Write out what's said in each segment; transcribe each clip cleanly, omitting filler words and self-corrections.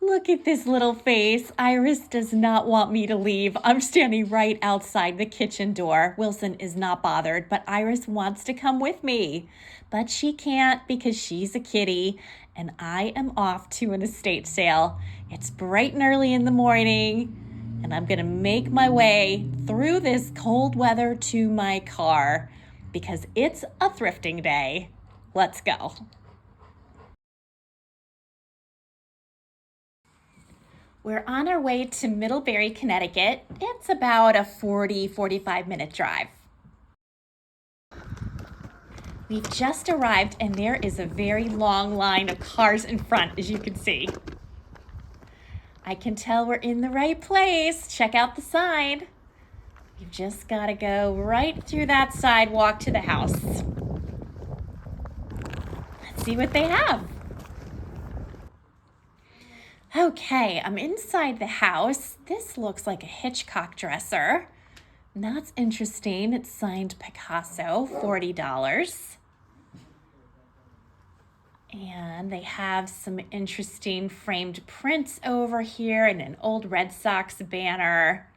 Look at this little face. Iris does not want me to leave. I'm standing right outside the kitchen door. Wilson is not bothered, but Iris wants to come with me. But she can't because she's a kitty, and I am off to an estate sale. It's bright and early in the morning, and I'm gonna make my way through this cold weather to my car because it's a thrifting day. Let's go. We're on our way to Middlebury, Connecticut. It's about a 45 minute drive. We've just arrived and there is a very long line of cars in front, as you can see. I can tell we're in the right place. Check out the sign. You've just got to go right through that sidewalk to the house. Let's see what they have. Okay, I'm inside the house. This looks like a Hitchcock dresser. And that's interesting. It's signed Picasso, $40. And they have some interesting framed prints over here and an old Red Sox banner,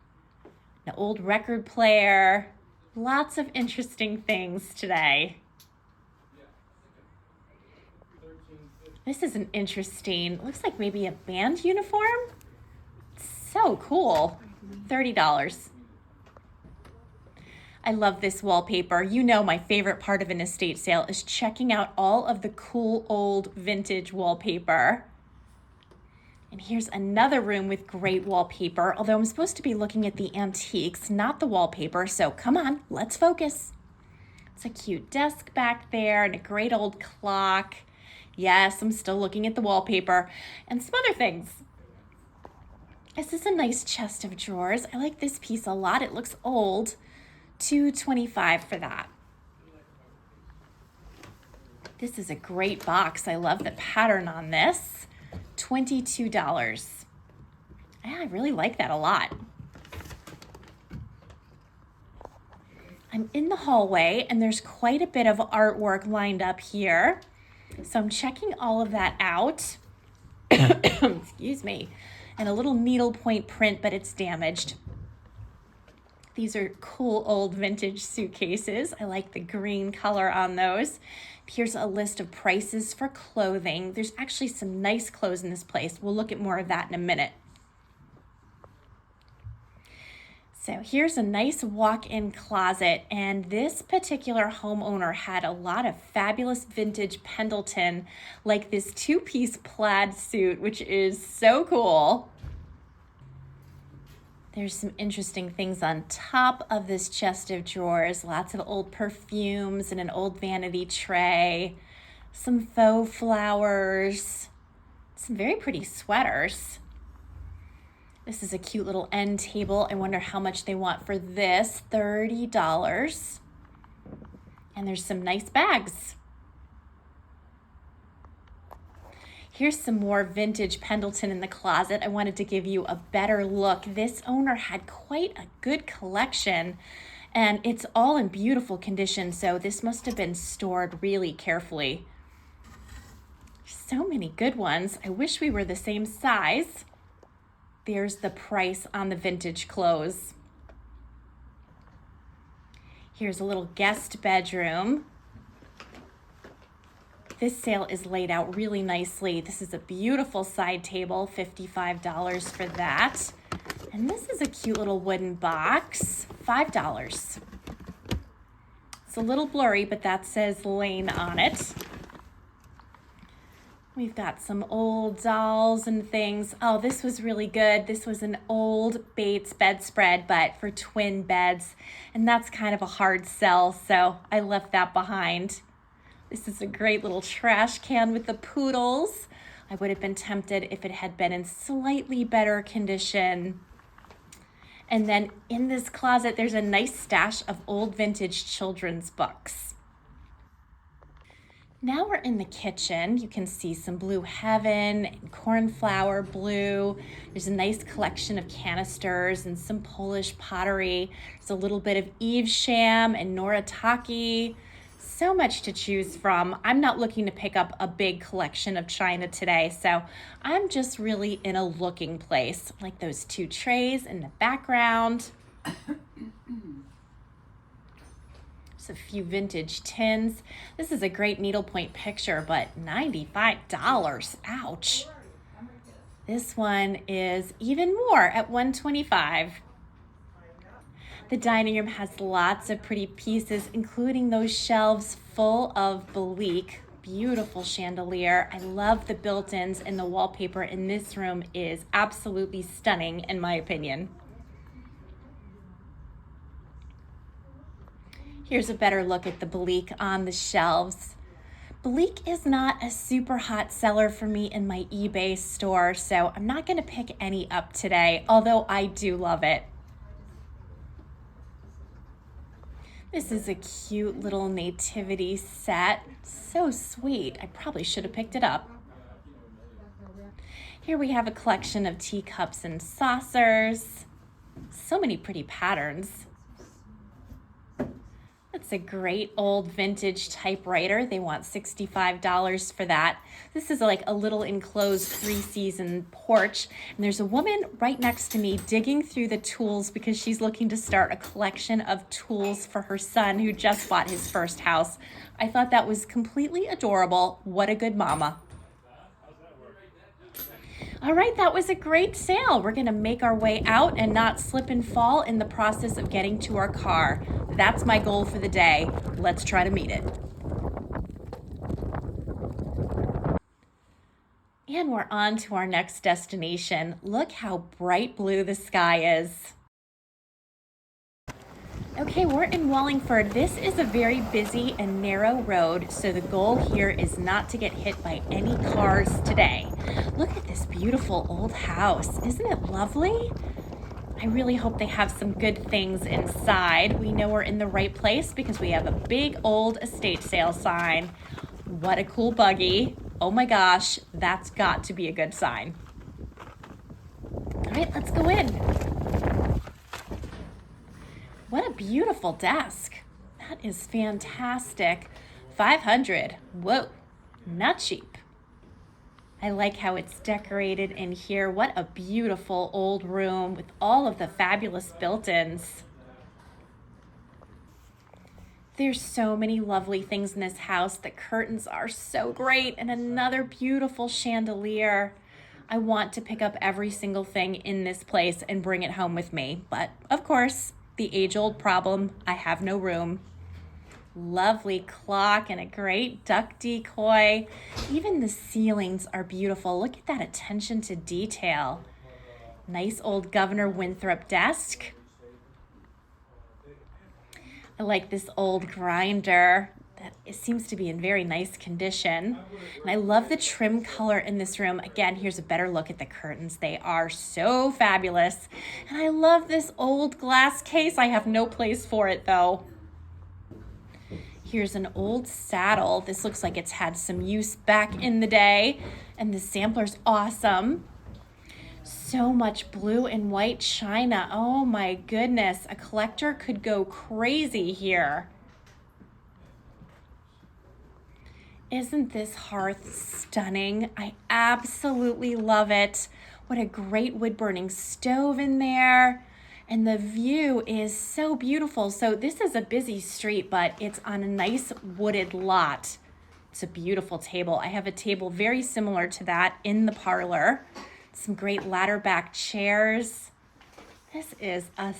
an old record player. Lots of interesting things today. This is an interesting, looks like maybe a band uniform. So cool, $30. I love this wallpaper. You know my favorite part of an estate sale is checking out all of the cool old vintage wallpaper. And here's another room with great wallpaper, although I'm supposed to be looking at the antiques, not the wallpaper, so come on, let's focus. It's a cute desk back there and a great old clock. Yes, I'm still looking at the wallpaper and some other things. This is a nice chest of drawers. I like this piece a lot. It looks old. $225 for that. This is a great box. I love the pattern on this. $22. Yeah, I really like that a lot. I'm in the hallway and there's quite a bit of artwork lined up here. So I'm checking all of that out. Excuse me. And a little needlepoint print, but it's damaged. These are cool old vintage suitcases. I like the green color on those. Here's a list of prices for clothing. There's actually some nice clothes in this place. We'll look at more of that in a minute. So here's a nice walk-in closet, and this particular homeowner had a lot of fabulous vintage Pendleton, like this two-piece plaid suit, which is so cool. There's some interesting things on top of this chest of drawers, lots of old perfumes and an old vanity tray, some faux flowers, some very pretty sweaters. This is a cute little end table. I wonder how much they want for this. $30. And there's some nice bags. Here's some more vintage Pendleton in the closet. I wanted to give you a better look. This owner had quite a good collection, and it's all in beautiful condition, so this must have been stored really carefully. So many good ones. I wish we were the same size. There's the price on the vintage clothes. Here's a little guest bedroom. This sale is laid out really nicely. This is a beautiful side table, $55 for that. And this is a cute little wooden box, $5. It's a little blurry, but that says Lane on it. We've got some old dolls and things. Oh, this was really good. This was an old Bates bedspread, but for twin beds. And that's kind of a hard sell, so I left that behind. This is a great little trash can with the poodles. I would have been tempted if it had been in slightly better condition. And then in this closet, there's a nice stash of old vintage children's books. Now we're in the kitchen. You can see some Blue Heaven and cornflower blue. There's a nice collection of canisters and some Polish pottery. There's a little bit of Evesham and Noritake. so much to choose from. I'm not looking to pick up a big collection of china today, so I'm just really in a looking place, like those two trays in the background. There's a few vintage tins. This is a great needlepoint picture, but $95, ouch. This one is even more at $125. The dining room has lots of pretty pieces, including those shelves full of Belique. Beautiful chandelier. I love the built-ins, and the wallpaper in this room is absolutely stunning in my opinion. Here's a better look at the Belique on the shelves. Belique is not a super hot seller for me in my eBay store, so I'm not going to pick any up today, although I do love it. This is a cute little nativity set. So sweet. I probably should have picked it up. Here we have a collection of teacups and saucers. So many pretty patterns. That's a great old vintage typewriter. They want $65 for that. This is like a little enclosed 3-season porch. And there's a woman right next to me digging through the tools because she's looking to start a collection of tools for her son who just bought his first house. I thought that was completely adorable. What a good mama. All right, that was a great sale. We're gonna make our way out and not slip and fall in the process of getting to our car. That's my goal for the day. Let's try to meet it. And we're on to our next destination. Look how bright blue the sky is. Okay, we're in Wallingford. This is a very busy and narrow road, so the goal here is not to get hit by any cars today. Look at this beautiful old house. Isn't it lovely? I really hope they have some good things inside. We know we're in the right place because we have a big old estate sale sign. What a cool buggy. Oh my gosh, that's got to be a good sign. All right, let's go in. What a beautiful desk. That is fantastic. $500. Whoa, not cheap. I like how it's decorated in here. What a beautiful old room with all of the fabulous built-ins. There's so many lovely things in this house. The curtains are so great, and another beautiful chandelier. I want to pick up every single thing in this place and bring it home with me, but of course, the age-old problem, I have no room. Lovely clock and a great duck decoy. Even the ceilings are beautiful. Look at that attention to detail. Nice old Governor Winthrop desk. I like this old grinder. It seems to be in very nice condition. And I love the trim color in this room. Again, here's a better look at the curtains. They are so fabulous. And I love this old glass case. I have no place for it though. Here's an old saddle. This looks like it's had some use back in the day. And the sampler's awesome. So much blue and white china. Oh my goodness. A collector could go crazy here. Isn't this hearth stunning? I absolutely love it. What a great wood-burning stove in there. And the view is so beautiful. So this is a busy street, but it's on a nice wooded lot. It's a beautiful table. I have a table very similar to that in the parlor. Some great ladder back chairs. This is a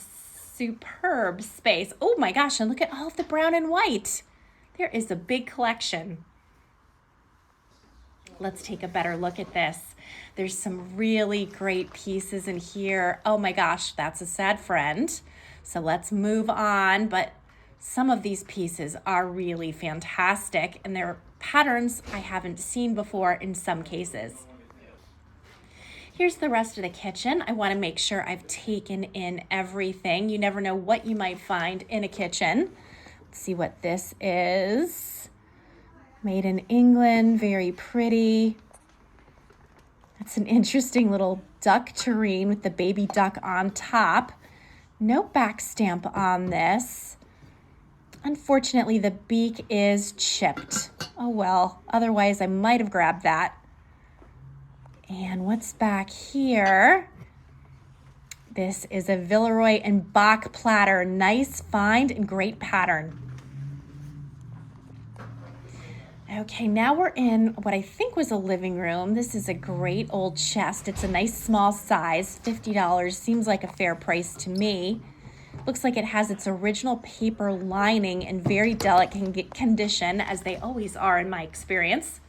superb space. Oh my gosh, and look at all of the brown and white. There is a big collection. Let's take a better look at this. There's some really great pieces in here. Oh my gosh, that's a sad friend. So let's move on. But some of these pieces are really fantastic, and they're patterns I haven't seen before in some cases. Here's the rest of the kitchen. I want to make sure I've taken in everything. You never know what you might find in a kitchen. Let's see what this is. Made in England, very pretty. That's an interesting little duck tureen with the baby duck on top. No back stamp on this. Unfortunately, the beak is chipped. Oh well, otherwise I might have grabbed that. And what's back here? This is a Villeroy and Bach platter. Nice find and great pattern. Okay, now we're in what I think was a living room. This is a great old chest. It's a nice small size, $50. Seems like a fair price to me. Looks like it has its original paper lining in very delicate condition, as they always are in my experience.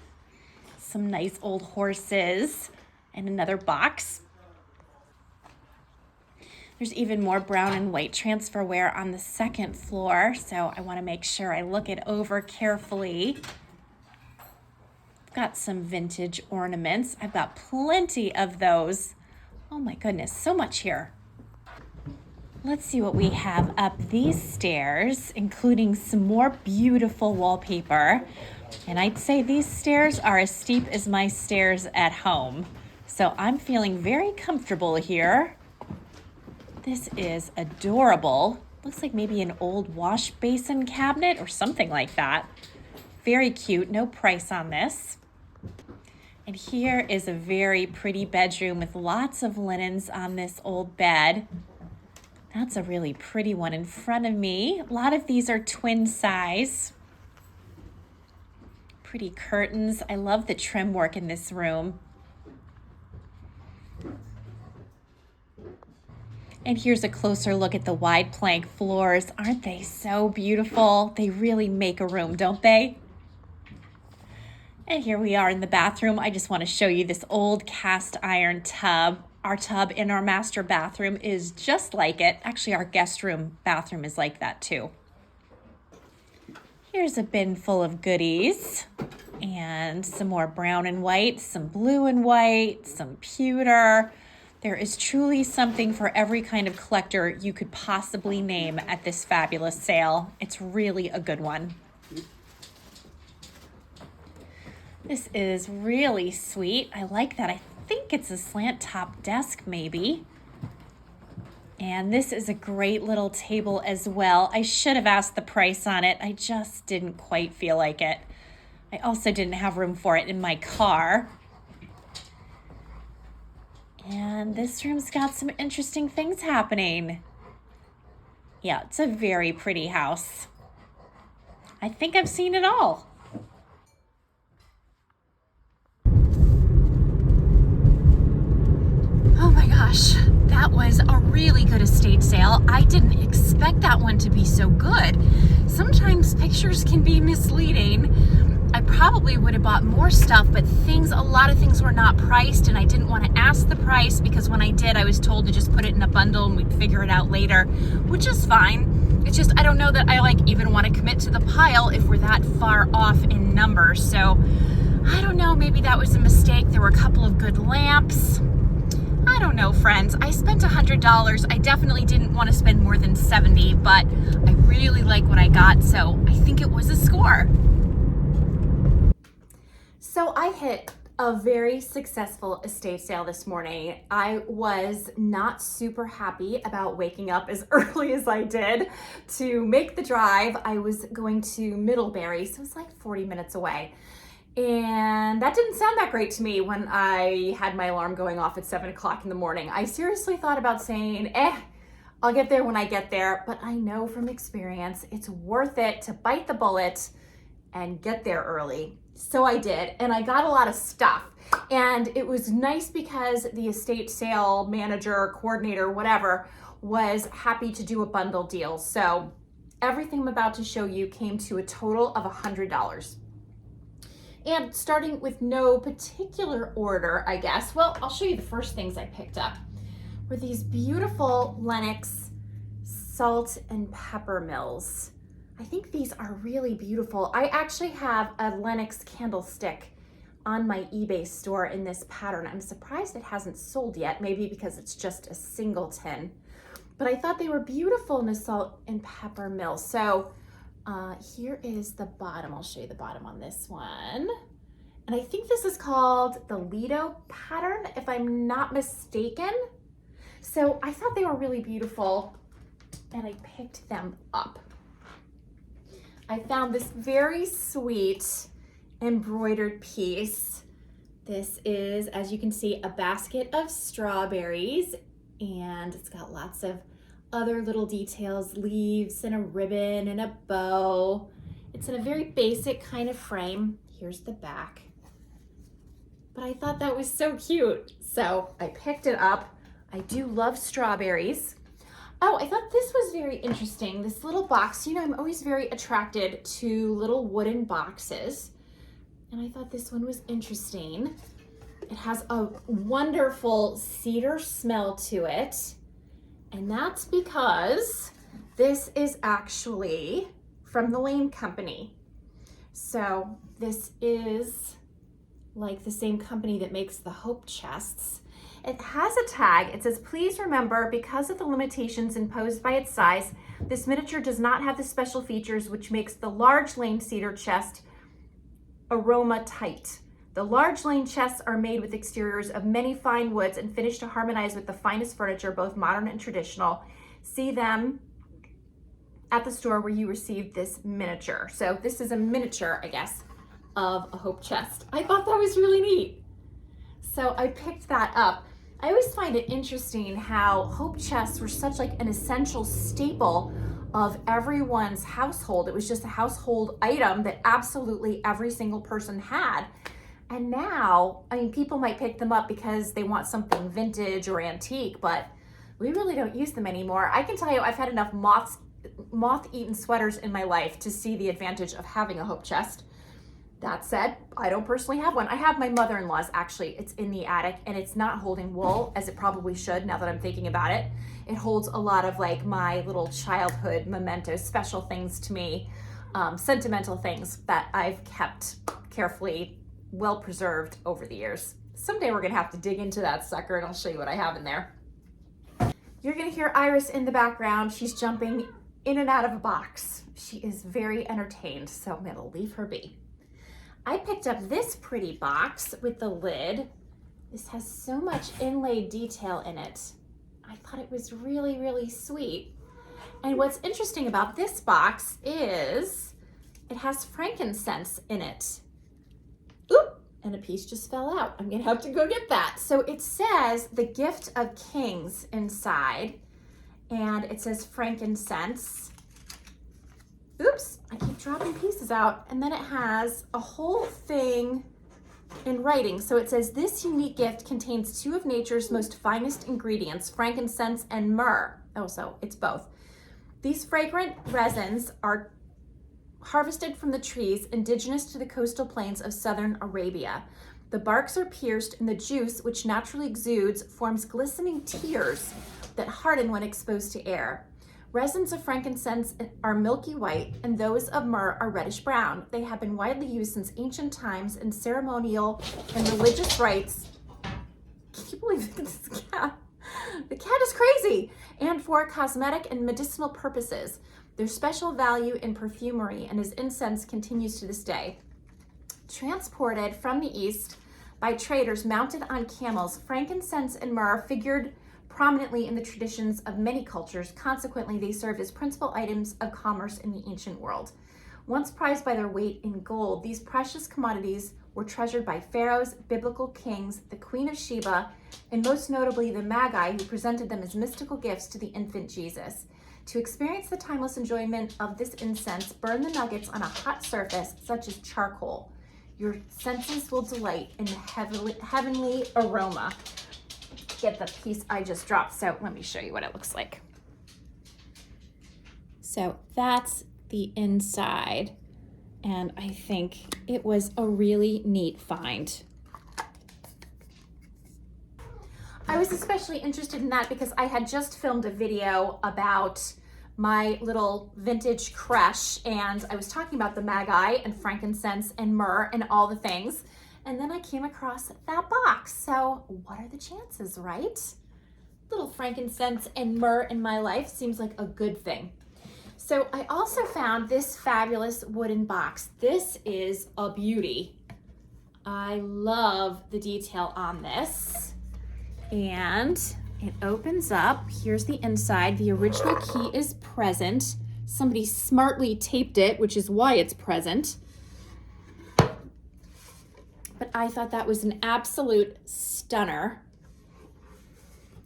Some nice old horses and another box. There's even more brown and white transferware on the second floor, so I want to make sure I look it over carefully. Got some vintage ornaments. I've got plenty of those. Oh my goodness, so much here. Let's see what we have up these stairs, including some more beautiful wallpaper. And I'd say these stairs are as steep as my stairs at home. So I'm feeling very comfortable here. This is adorable. Looks like maybe an old wash basin cabinet or something like that. Very cute, no price on this. And here is a very pretty bedroom with lots of linens on this old bed. That's a really pretty one in front of me. A lot of these are twin size. Pretty curtains. I love the trim work in this room. And here's a closer look at the wide plank floors. Aren't they so beautiful? They really make a room, don't they? And here we are in the bathroom. I just want to show you this old cast iron tub. Our tub in our master bathroom is just like it. Actually, our guest room bathroom is like that too. Here's a bin full of goodies and some more brown and white, some blue and white, some pewter. There is truly something for every kind of collector you could possibly name at this fabulous sale. It's really a good one. This is really sweet. I like that. I think it's a slant top desk maybe. And this is a great little table as well. I should have asked the price on it. I just didn't quite feel like it. I also didn't have room for it in my car. And this room's got some interesting things happening. Yeah, it's a very pretty house. I think I've seen it all. Oh my gosh, that was a really good estate sale. I didn't expect that one to be so good. Sometimes pictures can be misleading. I probably would have bought more stuff, but a lot of things were not priced, and I didn't want to ask the price because when I did, I was told to just put it in a bundle and we'd figure it out later, which is fine. It's just, I don't know that I even want to commit to the pile if we're that far off in numbers. So I don't know, maybe that was a mistake. There were a couple of good lamps. I don't know, friends. I spent $100. I definitely didn't want to spend more than $70, but I really like what I got, so I think it was a score. So I hit a very successful estate sale this morning. I was not super happy about waking up as early as I did to make the drive. I was going to Middlebury, so it's like 40 minutes away. And that didn't sound that great to me when I had my alarm going off at 7 o'clock in the morning. I seriously thought about saying, I'll get there when I get there. But I know from experience, it's worth it to bite the bullet and get there early. So I did, and I got a lot of stuff. And it was nice because the estate sale manager, coordinator, whatever, was happy to do a bundle deal. So everything I'm about to show you came to a total of $100. And starting with no particular order, I guess. Well, I'll show you the first things I picked up were these beautiful Lenox salt and pepper mills. I think these are really beautiful. I actually have a Lenox candlestick on my eBay store in this pattern. I'm surprised it hasn't sold yet, maybe because it's just a singleton. But I thought they were beautiful in a salt and pepper mill. So here is the bottom. I'll show you the bottom on this one. And I think this is called the Lido pattern, if I'm not mistaken. So I thought they were really beautiful and I picked them up. I found this very sweet embroidered piece. This is, as you can see, a basket of strawberries, and it's got lots of other little details, leaves and a ribbon and a bow. It's in a very basic kind of frame. Here's the back. But I thought that was so cute, so I picked it up. I do love strawberries. Oh, I thought this was very interesting. This little box, you know, I'm always very attracted to little wooden boxes. And I thought this one was interesting. It has a wonderful cedar smell to it. And that's because this is actually from the Lane Company. So this is like the same company that makes the Hope chests. It has a tag. It says, please remember, because of the limitations imposed by its size, this miniature does not have the special features which makes the large Lane cedar chest aroma tight. The large Lane chests are made with exteriors of many fine woods and finished to harmonize with the finest furniture, both modern and traditional. See them at the store where you received this miniature. So this is a miniature, I guess, of a Hope chest. I thought that was really neat. So I picked that up. I always find it interesting how Hope chests were such like an essential staple of everyone's household. It was just a household item that absolutely every single person had. And now, I mean, people might pick them up because they want something vintage or antique, but we really don't use them anymore. I can tell you, I've had enough moth-eaten sweaters in my life to see the advantage of having a Hope chest. That said, I don't personally have one. I have my mother-in-law's, actually. It's in the attic, and it's not holding wool, as it probably should now that I'm thinking about it. It holds a lot of like my little childhood mementos, special things to me, sentimental things that I've kept carefully, well preserved over the years. Someday we're gonna have to dig into that sucker, and I'll show you what I have in there. You're gonna hear Iris in the background. She's jumping in and out of a box. She is very entertained, so I'm gonna leave her be. I picked up this pretty box with the lid. This has so much inlaid detail in it. I thought it was really, really sweet. And what's interesting about this box is it has frankincense in it. Oop, and a piece just fell out. I'm gonna have to go get that. So it says the gift of kings inside, and it says frankincense. Oops, I keep dropping pieces out. And then it has a whole thing in writing. So it says, this unique gift contains two of nature's most finest ingredients, frankincense and myrrh. Oh, so it's both. These fragrant resins are harvested from the trees indigenous to the coastal plains of southern Arabia. The barks are pierced, and the juice, which naturally exudes, forms glistening tears that harden when exposed to air. Resins of frankincense are milky white, and those of myrrh are reddish brown. They have been widely used since ancient times in ceremonial and religious rites. Can you believe this cat? The cat is crazy! And for cosmetic and medicinal purposes. Their special value in perfumery and as incense continues to this day. Transported from the East by traders mounted on camels, frankincense and myrrh figured prominently in the traditions of many cultures. Consequently, they served as principal items of commerce in the ancient world. Once prized by their weight in gold, these precious commodities were treasured by pharaohs, biblical kings, the Queen of Sheba, and most notably the Magi, who presented them as mystical gifts to the infant Jesus. To experience the timeless enjoyment of this incense, burn the nuggets on a hot surface, such as charcoal. Your senses will delight in the heavenly aroma. Get the piece I just dropped, so let me show you what it looks like. So that's the inside, and I think it was a really neat find. I was especially interested in that because I had just filmed a video about my little vintage crush, and I was talking about the Magi and frankincense and myrrh and all the things. And then I came across that box. So what are the chances, right? Little frankincense and myrrh in my life seems like a good thing. So I also found this fabulous wooden box. This is a beauty. I love the detail on this. And it opens up. Here's the inside. The original key is present. Somebody smartly taped it, which is why it's present. But I thought that was an absolute stunner.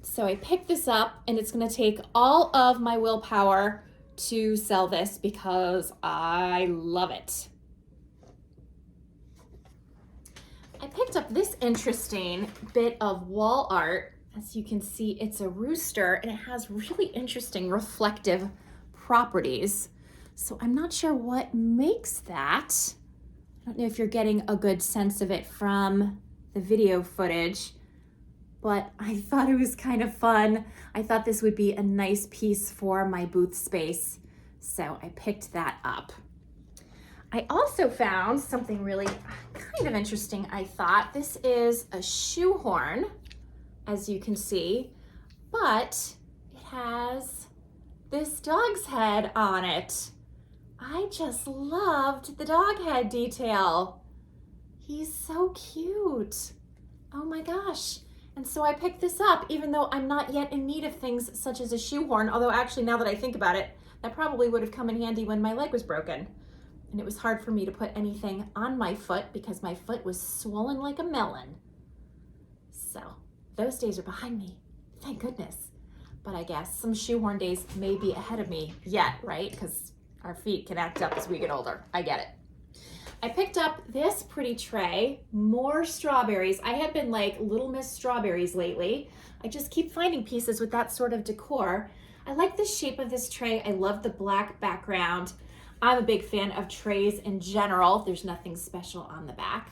So I picked this up, and it's going to take all of my willpower to sell this because I love it. I picked up this interesting bit of wall art. As you can see, it's a rooster, and it has really interesting reflective properties. So I'm not sure what makes that. I don't know if you're getting a good sense of it from the video footage, but I thought it was kind of fun. I thought this would be a nice piece for my booth space, so I picked that up. I also found something really kind of interesting, I thought. This is a shoehorn, as you can see, but it has this dog's head on it. I just loved the dog head detail. He's so cute. Oh my gosh. And so I picked this up, even though I'm not yet in need of things such as a shoehorn, although actually now that I think about it, that probably would have come in handy when my leg was broken. And it was hard for me to put anything on my foot because my foot was swollen like a melon. So those days are behind me, thank goodness. But I guess some shoehorn days may be ahead of me yet, right? Because our feet can act up as we get older. I get it. I picked up this pretty tray, more strawberries. I have been like Little Miss Strawberries lately. I just keep finding pieces with that sort of decor. I like the shape of this tray. I love the black background. I'm a big fan of trays in general. There's nothing special on the back.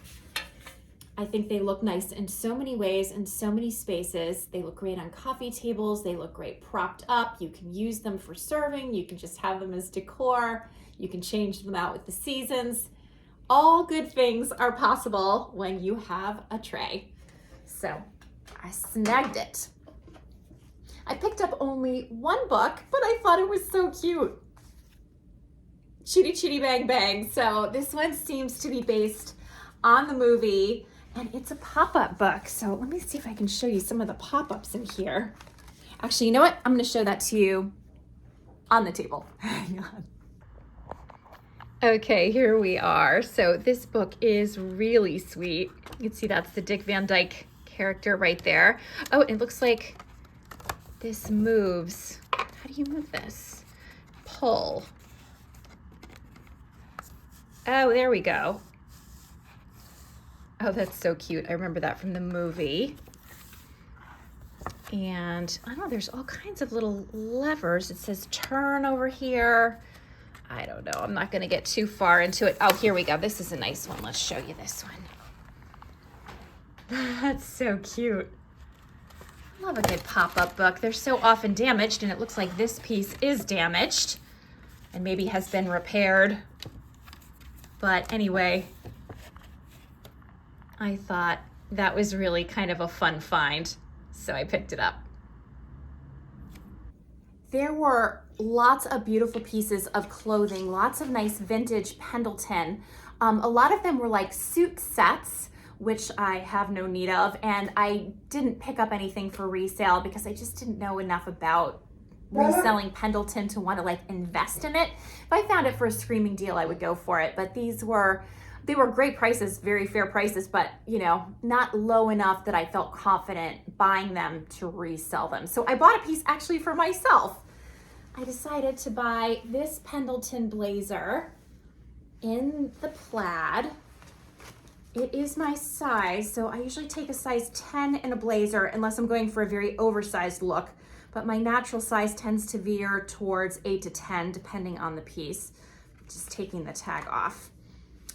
I think they look nice in so many ways, in so many spaces. They look great on coffee tables. They look great propped up. You can use them for serving. You can just have them as decor. You can change them out with the seasons. All good things are possible when you have a tray. So I snagged it. I picked up only one book, but I thought it was so cute. Chitty Chitty Bang Bang. So this one seems to be based on the movie, and it's a pop-up book. So let me see if I can show you some of the pop-ups in here. Actually, you know what? I'm going to show that to you on the table. Hang on. Okay, here we are. So this book is really sweet. You can see that's the Dick Van Dyke character right there. Oh, it looks like this moves. How do you move this? Pull. Oh, there we go. Oh, that's so cute. I remember that from the movie. And I don't know, there's all kinds of little levers. It says turn over here. I don't know. I'm not going to get too far into it. Oh, here we go. This is a nice one. Let's show you this one. That's so cute. I love a good pop-up book. They're so often damaged, and it looks like this piece is damaged and maybe has been repaired. But anyway, I thought that was really kind of a fun find, so I picked it up. There were lots of beautiful pieces of clothing, lots of nice vintage Pendleton. A lot of them were like suit sets, which I have no need of, and I didn't pick up anything for resale because I just didn't know enough about reselling Pendleton to want to like invest in it. If I found it for a screaming deal, I would go for it, but they were great prices, very fair prices, but you know, not low enough that I felt confident buying them to resell them. So I bought a piece actually for myself. I decided to buy this Pendleton blazer in the plaid. It is my size, so I usually take a size 10 in a blazer unless I'm going for a very oversized look, but my natural size tends to veer towards 8 to 10 depending on the piece. Just taking the tag off.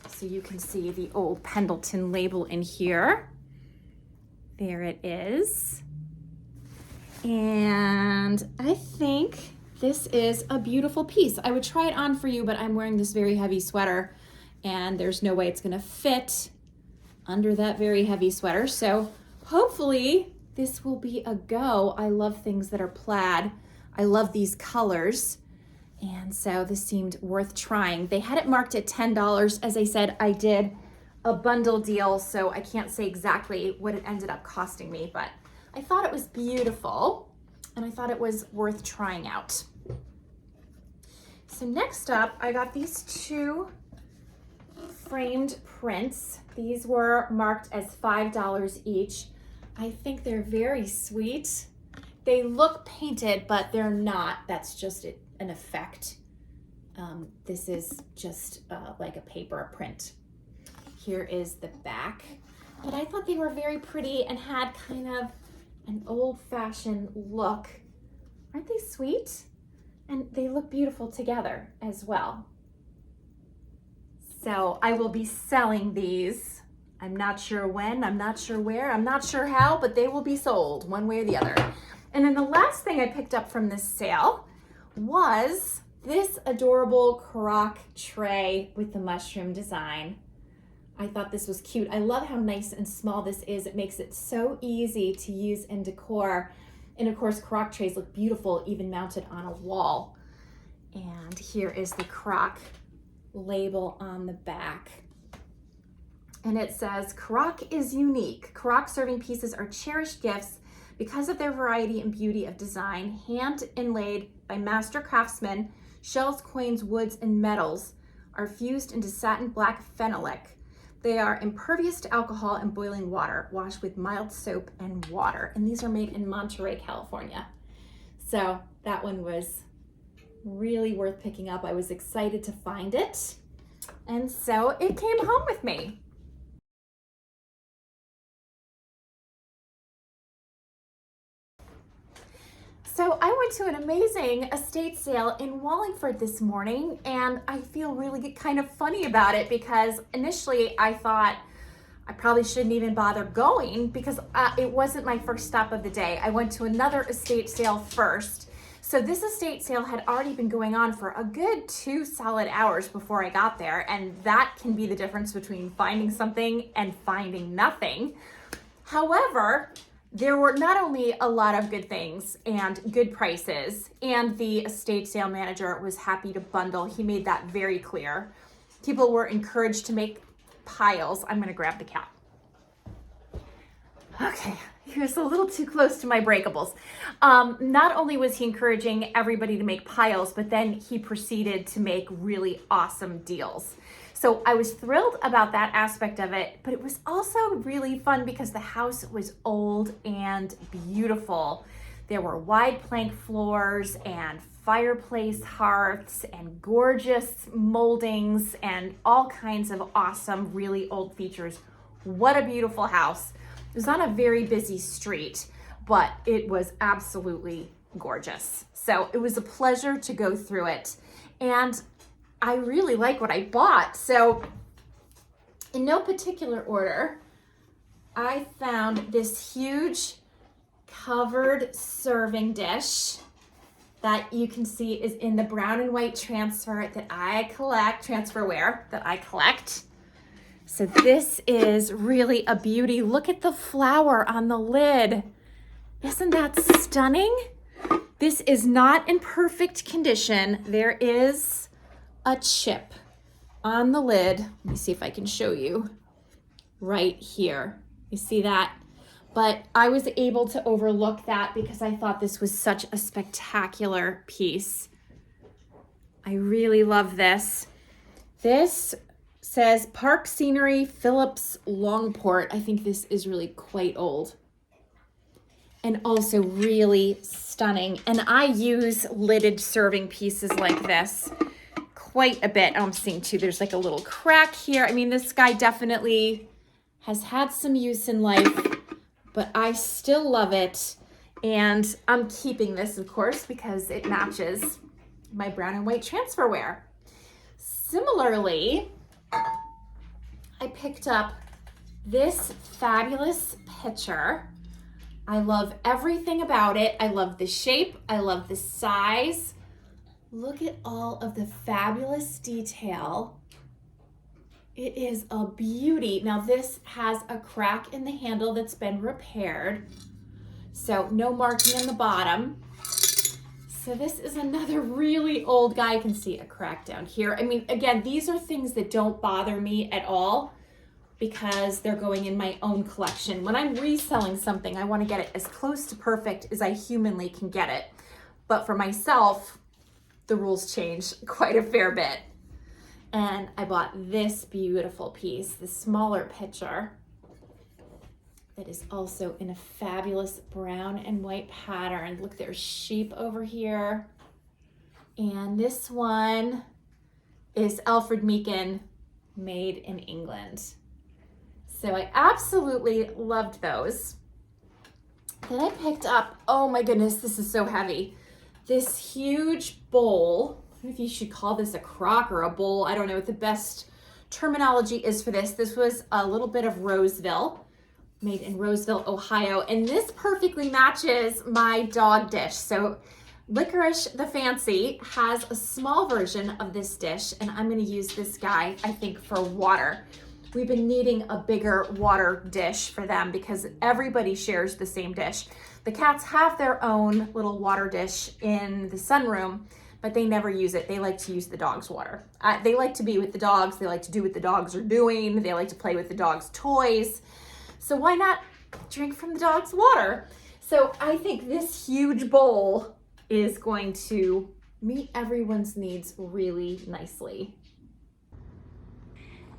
So you can see the old Pendleton label in here. There it is. And I think this is a beautiful piece. I would try it on for you, but I'm wearing this very heavy sweater and there's no way it's gonna fit under that very heavy sweater. So hopefully this will be a go. I love things that are plaid. I love these colors. And so this seemed worth trying. They had it marked at $10. As I said, I did a bundle deal, so I can't say exactly what it ended up costing me, but I thought it was beautiful and I thought it was worth trying out. So next up, I got these two framed prints. These were marked as $5 each. I think they're very sweet. They look painted, but they're not. That's just an effect. This is just like a paper print. Here is the back. But I thought they were very pretty and had kind of an old-fashioned look. Aren't they sweet? And they look beautiful together as well. So I will be selling these. I'm not sure when, I'm not sure where, I'm not sure how, but they will be sold one way or the other. And then the last thing I picked up from this sale was this adorable crock tray with the mushroom design. I thought this was cute. I love how nice and small this is. It makes it so easy to use in decor. And of course, crock trays look beautiful even mounted on a wall. And here is the crock label on the back. And it says, crock is unique. Crock serving pieces are cherished gifts because of their variety and beauty of design, hand inlaid by master craftsmen. Shells, coins, woods, and metals are fused into satin black phenolic. They are impervious to alcohol and boiling water, washed with mild soap and water. And these are made in Monterey, California. So that one was really worth picking up. I was excited to find it. And so it came home with me. So I went to an amazing estate sale in Wallingford this morning, and I feel really kind of funny about it because initially I thought I probably shouldn't even bother going because it wasn't my first stop of the day. I went to another estate sale first. So this estate sale had already been going on for a good 2 solid hours before I got there, and that can be the difference between finding something and finding nothing. However, there were not only a lot of good things and good prices, and the estate sale manager was happy to bundle. He made that very clear. People were encouraged to make piles. I'm gonna grab the cat. Okay, he was a little too close to my breakables. Not only was he encouraging everybody to make piles, but then he proceeded to make really awesome deals. So I was thrilled about that aspect of it, but it was also really fun because the house was old and beautiful. There were wide plank floors and fireplace hearths and gorgeous moldings and all kinds of awesome, really old features. What a beautiful house. It was on a very busy street, but it was absolutely gorgeous. So it was a pleasure to go through it. And I really like what I bought. So in no particular order, I found this huge covered serving dish that you can see is in the brown and white transferware that I collect. So this is really a beauty. Look at the flower on the lid. Isn't that stunning? This is not in perfect condition. There is a chip on the lid. Let me see if I can show you right here. You see that? But I was able to overlook that because I thought this was such a spectacular piece. I really love this. This says Park Scenery Phillips Longport. I think this is really quite old and also really stunning. And I use lidded serving pieces like this quite a bit. Oh, I'm seeing too, there's like a little crack here. I mean, this guy definitely has had some use in life, but I still love it. And I'm keeping this, of course, because it matches my brown and white transferware. Similarly, I picked up this fabulous pitcher. I love everything about it. I love the shape. I love the size. Look at all of the fabulous detail. It is a beauty. Now this has a crack in the handle that's been repaired. So no marking in the bottom. So this is another really old guy. You can see a crack down here. I mean, again, these are things that don't bother me at all because they're going in my own collection. When I'm reselling something, I want to get it as close to perfect as I humanly can get it. But for myself, the rules change quite a fair bit. And I bought this beautiful piece, the smaller pitcher, that is also in a fabulous brown and white pattern. Look, there's sheep over here. And this one is Alfred Meekin, made in England. So I absolutely loved those. Then I picked up, oh my goodness, this is so heavy, this huge bowl. I don't know if you should call this a crock or a bowl. I don't know what the best terminology is for this. This was a little bit of Roseville, made in Roseville, Ohio. And this perfectly matches my dog dish. So Licorice the Fancy has a small version of this dish, and I'm gonna use this guy, I think, for water. We've been needing a bigger water dish for them because everybody shares the same dish. The cats have their own little water dish in the sunroom, but they never use it. They like to use the dog's water. They like to be with the dogs. They like to do what the dogs are doing. They like to play with the dog's toys. So why not drink from the dog's water? So I think this huge bowl is going to meet everyone's needs really nicely.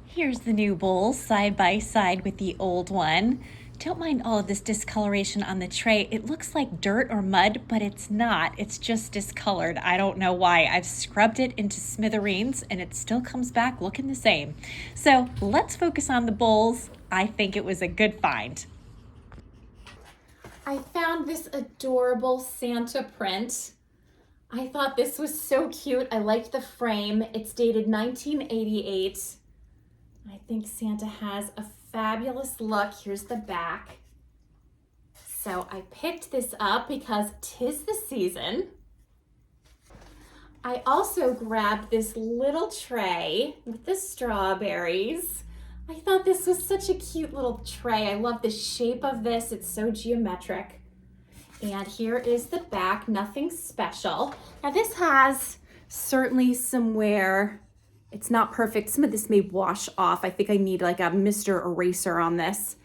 Here's the new bowl side by side with the old one. Don't mind all of this discoloration on the tray. It looks like dirt or mud, but it's not. It's just discolored. I don't know why. I've scrubbed it into smithereens and it still comes back looking the same. So let's focus on the bowls. I think it was a good find. I found this adorable Santa print. I thought this was so cute. I liked the frame. It's dated 1988. I think Santa has a fabulous look. Here's the back. So I picked this up because 'tis the season. I also grabbed this little tray with the strawberries. I thought this was such a cute little tray. I love the shape of this. It's so geometric. And here is the back, nothing special. Now this has certainly some wear. It's not perfect. Some of this may wash off. I think I need like a Mr. Eraser on this,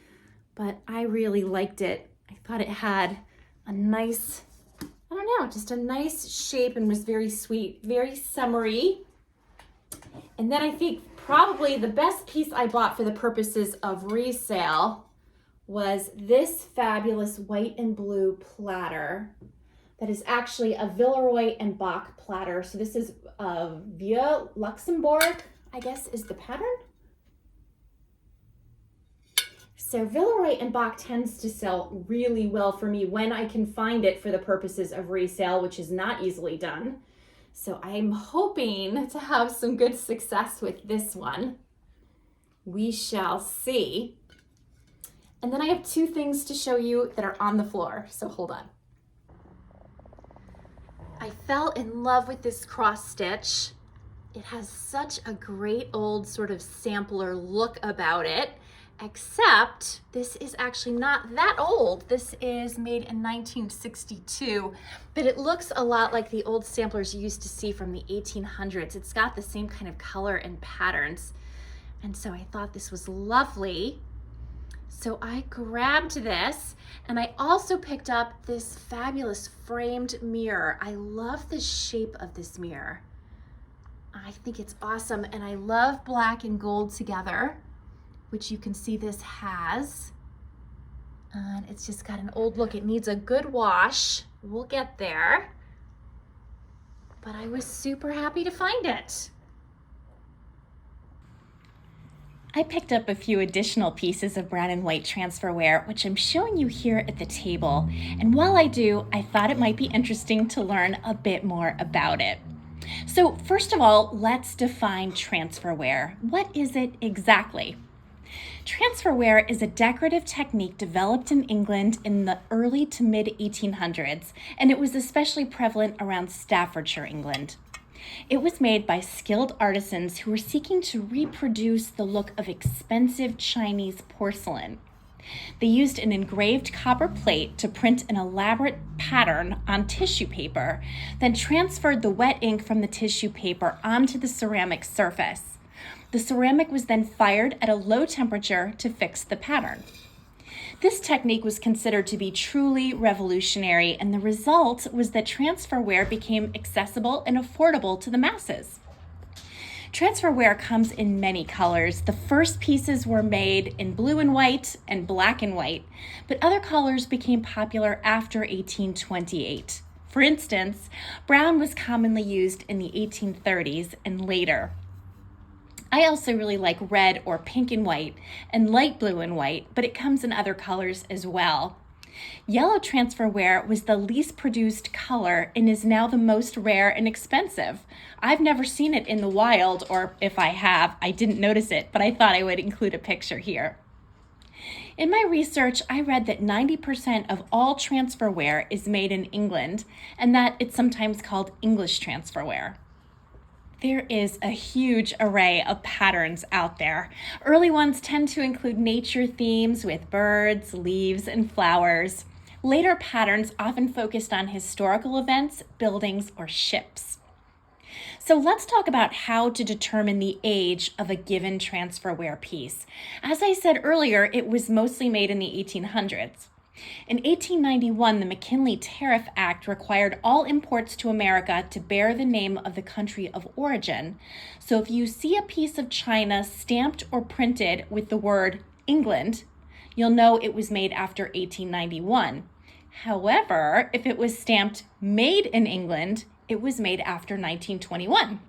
but I really liked it. I thought it had a nice, I don't know, just a nice shape and was very sweet, very summery. And then I think probably the best piece I bought for the purposes of resale was this fabulous white and blue platter that is actually a Villeroy and Boch platter. So this is Vieux Luxembourg, I guess is the pattern. So Villeroy and Boch tends to sell really well for me when I can find it for the purposes of resale, which is not easily done. So I'm hoping to have some good success with this one. We shall see. And then I have two things to show you that are on the floor, so hold on. I fell in love with this cross stitch. It has such a great old sort of sampler look about it, except this is actually not that old. This is made in 1962, but it looks a lot like the old samplers you used to see from the 1800s. It's got the same kind of color and patterns. And so I thought this was lovely. So I grabbed this, and I also picked up this fabulous framed mirror. I love the shape of this mirror. I think it's awesome, and I love black and gold together, which you can see this has. And it's just got an old look. It needs a good wash. We'll get there. But I was super happy to find it. I picked up a few additional pieces of brown and white transferware, which I'm showing you here at the table. And while I do, I thought it might be interesting to learn a bit more about it. So first of all, let's define transferware. What is it exactly? Transferware is a decorative technique developed in England in the early to mid 1800s, and it was especially prevalent around Staffordshire, England. It was made by skilled artisans who were seeking to reproduce the look of expensive Chinese porcelain. They used an engraved copper plate to print an elaborate pattern on tissue paper, then transferred the wet ink from the tissue paper onto the ceramic surface. The ceramic was then fired at a low temperature to fix the pattern. This technique was considered to be truly revolutionary, and the result was that transferware became accessible and affordable to the masses. Transferware comes in many colors. The first pieces were made in blue and white and black and white, but other colors became popular after 1828. For instance, brown was commonly used in the 1830s and later. I also really like red or pink and white and light blue and white, but it comes in other colors as well. Yellow transferware was the least produced color and is now the most rare and expensive. I've never seen it in the wild, or if I have, I didn't notice it, but I thought I would include a picture here. In my research, I read that 90% of all transferware is made in England, and that it's sometimes called English transferware. There is a huge array of patterns out there. Early ones tend to include nature themes with birds, leaves, and flowers. Later patterns often focused on historical events, buildings, or ships. So let's talk about how to determine the age of a given transferware piece. As I said earlier, it was mostly made in the 1800s. In 1891, the McKinley Tariff Act required all imports to America to bear the name of the country of origin. So if you see a piece of china stamped or printed with the word England, you'll know it was made after 1891. However, if it was stamped made in England, it was made after 1921.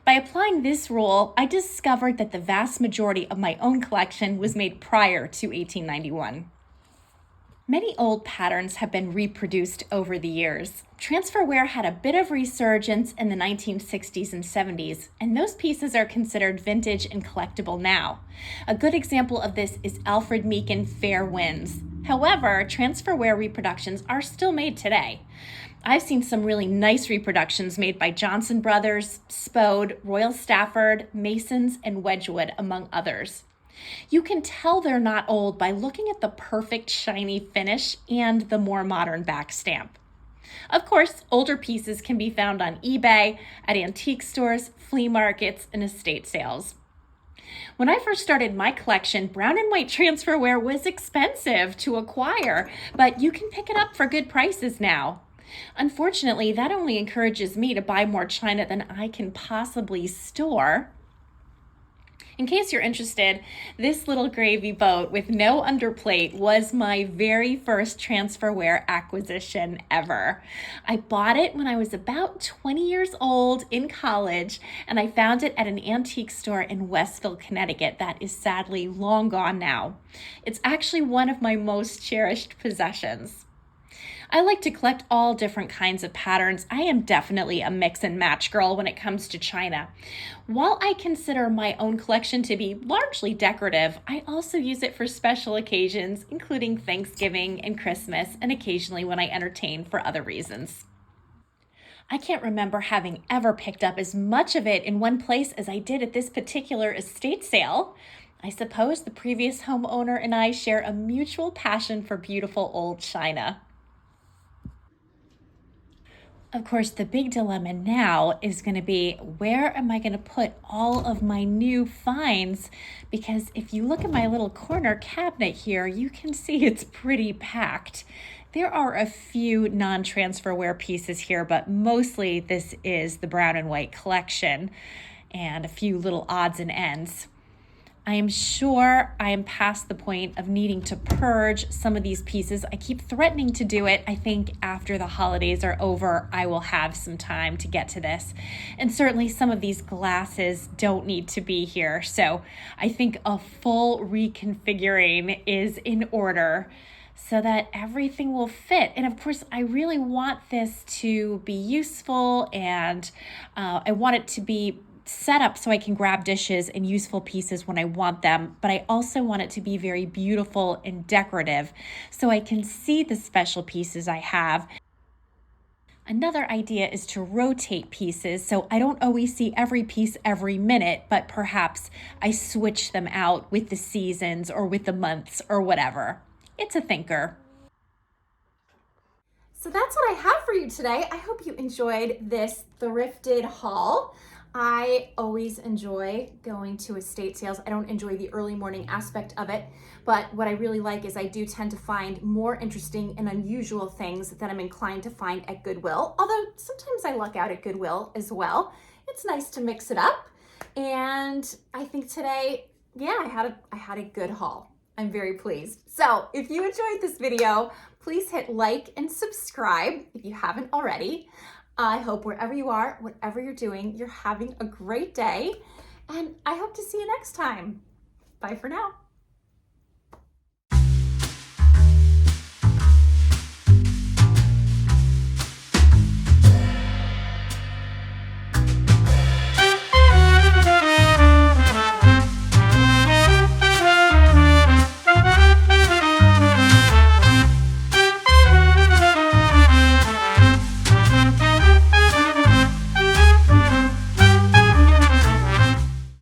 By applying this rule, I discovered that the vast majority of my own collection was made prior to 1891. Many old patterns have been reproduced over the years. Transferware had a bit of resurgence in the 1960s and 70s, and those pieces are considered vintage and collectible now. A good example of this is Alfred Meekin Fair Winds. However, transferware reproductions are still made today. I've seen some really nice reproductions made by Johnson Brothers, Spode, Royal Stafford, Masons, and Wedgwood, among others. You can tell they're not old by looking at the perfect shiny finish and the more modern back stamp. Of course, older pieces can be found on eBay, at antique stores, flea markets, and estate sales. When I first started my collection, brown and white transferware was expensive to acquire, but you can pick it up for good prices now. Unfortunately, that only encourages me to buy more china than I can possibly store. In case you're interested, this little gravy boat with no underplate was my very first transferware acquisition ever. I bought it when I was about 20 years old in college, and I found it at an antique store in Westville, Connecticut that is sadly long gone now. It's actually one of my most cherished possessions. I like to collect all different kinds of patterns. I am definitely a mix and match girl when it comes to china. While I consider my own collection to be largely decorative, I also use it for special occasions, including Thanksgiving and Christmas, and occasionally when I entertain for other reasons. I can't remember having ever picked up as much of it in one place as I did at this particular estate sale. I suppose the previous homeowner and I share a mutual passion for beautiful old china. Of course, the big dilemma now is going to be, where am I going to put all of my new finds? Because if you look at my little corner cabinet here, you can see it's pretty packed. There are a few non-transferware pieces here, but mostly this is the brown and white collection and a few little odds and ends. I am sure I am past the point of needing to purge some of these pieces. I keep threatening to do it. I think after the holidays are over, I will have some time to get to this. And certainly some of these glasses don't need to be here. So I think a full reconfiguring is in order so that everything will fit. And of course, I really want this to be useful, and I want it to be set up so I can grab dishes and useful pieces when I want them, but I also want it to be very beautiful and decorative so I can see the special pieces I have. Another idea is to rotate pieces so I don't always see every piece every minute, but perhaps I switch them out with the seasons or with the months or whatever. It's a thinker. So that's what I have for you today. I hope you enjoyed this thrifted haul. I always enjoy going to estate sales. I don't enjoy the early morning aspect of it, but what I really like is I do tend to find more interesting and unusual things that I'm inclined to find at Goodwill, although sometimes I luck out at Goodwill as well. It's nice to mix it up, and I think today, yeah, I had a good haul. I'm very pleased. So if you enjoyed this video, please hit like and subscribe if you haven't already. I hope wherever you are, whatever you're doing, you're having a great day, and I hope to see you next time. Bye for now.